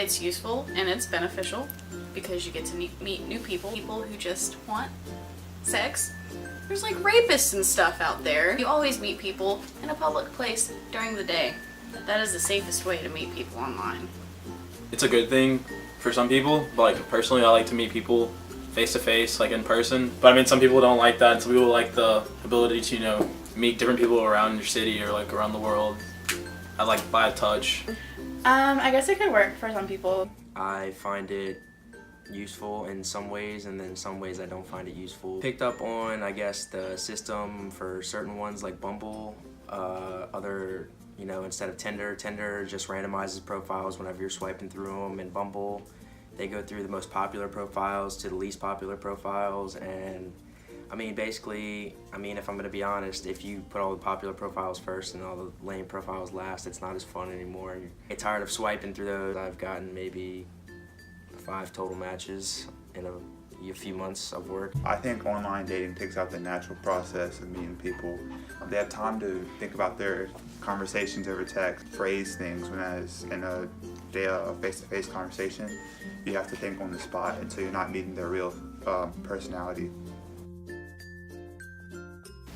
it's useful and it's beneficial because you get to meet new people who just want sex. There's like rapists and stuff out there. You always meet people in a public place during the day. That is the safest way to meet people online. It's a good thing for some people, but like personally I like to meet people face to face, like in person. But I mean, some people don't like that, and some people like the ability to, you know, meet different people around your city or like around the world. I like by touch. I guess it could work for some people. I find it useful in some ways, and then some ways I don't find it useful. Picked up on, I guess, the system for certain ones like Bumble, other, you know, instead of Tinder just randomizes profiles whenever you're swiping through them. And Bumble, they go through the most popular profiles to the least popular profiles, and I mean, basically, I mean, if I'm gonna be honest, if you put all the popular profiles first and all the lame profiles last, it's not as fun anymore. I get tired of swiping through those. I've gotten maybe 5 total matches in a few months of work. I think online dating takes out the natural process of meeting people. They have time to think about their conversations over text, phrase things, whereas in a face-to-face conversation, you have to think on the spot, and so you're not meeting their real personality.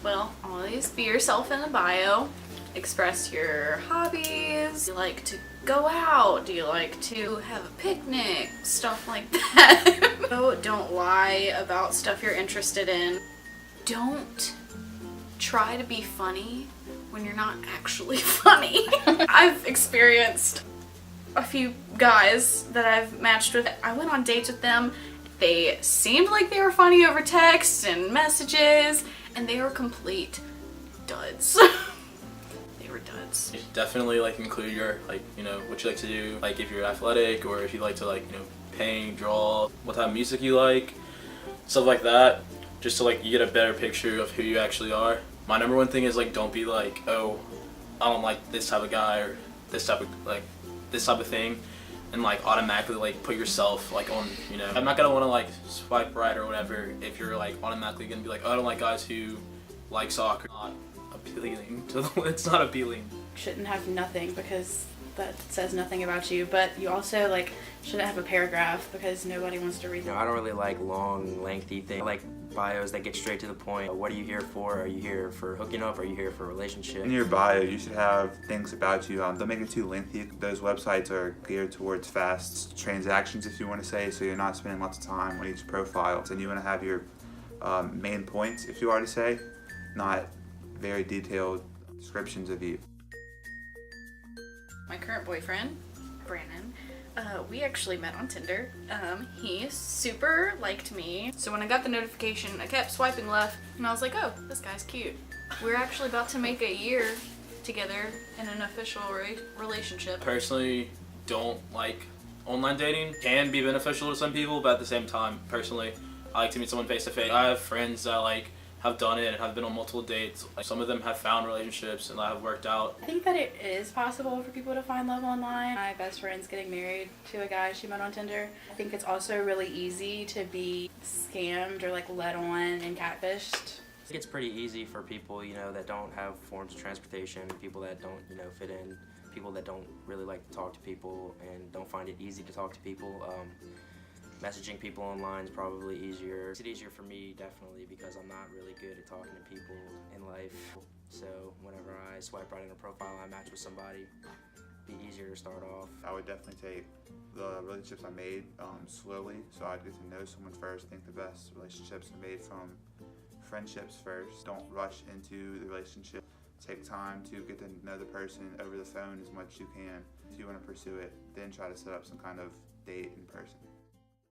Well, always be yourself in the bio. Express your hobbies. Do you like to go out? Do you like to have a picnic? Stuff like that. Don't lie about stuff you're interested in. Don't try to be funny when you're not actually funny. I've experienced a few guys that I've matched with. I went on dates with them. They seemed like they were funny over text and messages, and they were complete duds. They were duds. You should definitely like include your, like, you know, what you like to do, like if you're athletic or if you like to, like, you know, paint, draw, what type of music you like, stuff like that, just to like you get a better picture of who you actually are. My number one thing is like, don't be like, oh, I don't like this type of guy or this type of thing, and like automatically like put yourself like on, you know, I'm not gonna want to like swipe right or whatever if you're like automatically gonna be like, oh, I don't like guys who like soccer. Not appealing to the, it's not appealing. Shouldn't have nothing because that says nothing about you, but you also like shouldn't have a paragraph because nobody wants to read You know, I don't really like long, lengthy things. I like bios that get straight to the point. What are you here for? Are you here for hooking up? Are you here for a relationship? In your bio, you should have things about you. Don't make it too lengthy. Those websites are geared towards fast transactions, if you want to say, so you're not spending lots of time on each profile. And you want to have your main points, if you are to say, not very detailed descriptions of you. My current boyfriend, Brandon, we actually met on Tinder. He super liked me. So when I got the notification, I kept swiping left and I was like, oh, this guy's cute. We're actually about to make a year together in an official relationship. Personally, don't like online dating. Can be beneficial to some people, but at the same time, personally, I like to meet someone face to face. I have friends that like have done it and have been on multiple dates. Like, some of them have found relationships and that have worked out. I think that it is possible for people to find love online. My best friend's getting married to a guy she met on Tinder. I think it's also really easy to be scammed or like led on and catfished. I think it's pretty easy for people, you know, that don't have forms of transportation, people that don't, you know, fit in, people that don't really like to talk to people and don't find it easy to talk to people. Messaging people online is probably easier. It's easier for me, definitely, because I'm not really good at talking to people in life. So whenever I swipe right on a profile, I match with somebody, it'd be easier to start off. I would definitely take the relationships I made slowly, so I'd get to know someone first. I think the best relationships are made from friendships first. Don't rush into the relationship. Take time to get to know the person over the phone as much as you can. If you want to pursue it, then try to set up some kind of date in person.